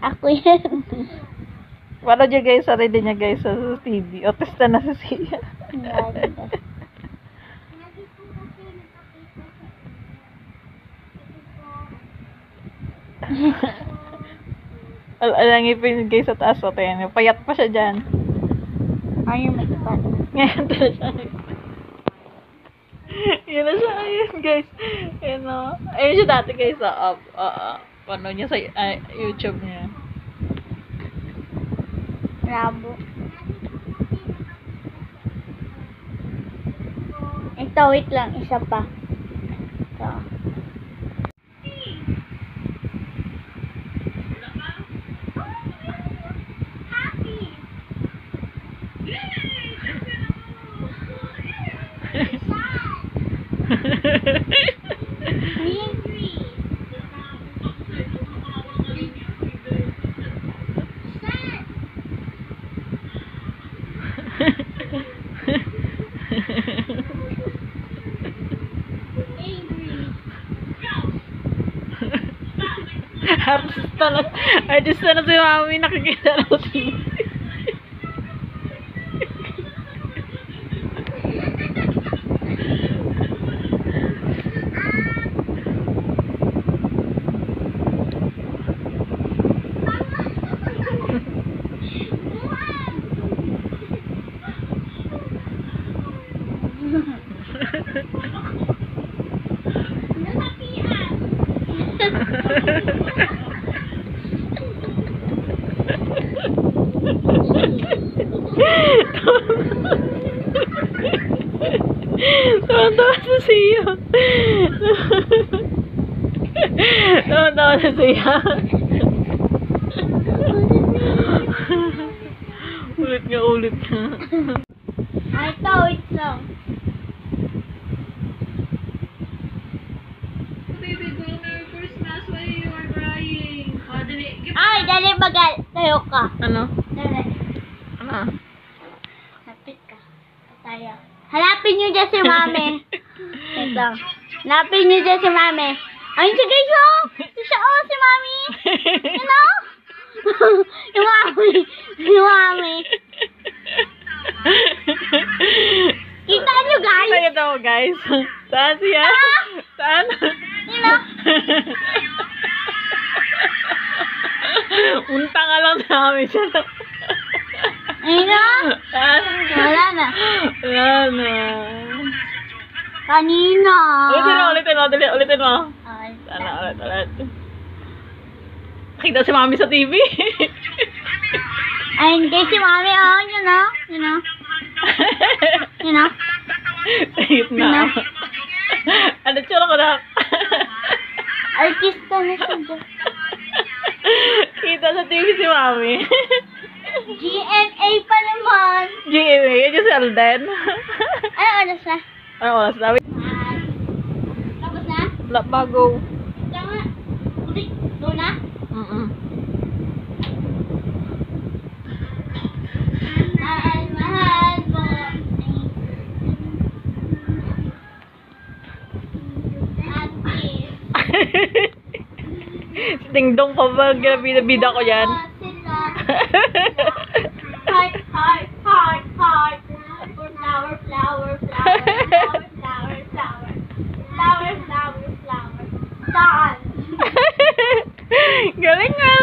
Ako yan. Wala niya guys, sarili niya guys sa TV. Otista na si Sia. Alang ipin guys sa taas. O, tayo. Payat pa siya dyan. Ayaw magpapad. Ngayon na siya. Yun na siya. Ayun guys. Yun o. Ayun siya dati guys. Paano niya sa YouTube niya. Bravo. Ito, wait lang. Isa pa. Ito. Artista na si Mami, nakikita na si Tawa-tawa sa siya. Tawa-tawa sa siya. Ulit nga. Ay, ito, wait lang. Baby, go Merry Christmas. Why you are crying? Oh, dali. Ay, dali bagal. Tayo ka. Ano? Dali. Ano? Lapit ka. Tayo. Hanapin niyo dyan si Mami. Wait lang. Hanapin niyo dyan si Mami. Ayun siya guys, oh! Siya, oh, si Mami! You know? Yung Mami! Yung Mami! Kita niyo guys! Kita mo guys. Saan siya? Saan? You know? Unta nga lang sa amin siya. Ayun na! Saan? Wala na. Wala na. Kanina! Ulitin mo. Ulitin mo. Ay, Sana, ulit. Nakita si Mami sa TV. ayun guys, si Mami, oh, you know? You know? You know? Tahit na. Ano tsura ko na? Artista na siya dyan. Kita sa TV si Mami. GMA pa naman! GMA, yun si Alden. Ano oras na? Ano oras na? Tapos na? Wala pa, go. Tama. Ulit. Doon na? Mahal mo. Dingdong pa ba? Ginabida ko yan. Heart, heart, heart, heart. Flower, flower, flower, flower, flower, flower. Flower, flower, flower. Saan? Galing nga.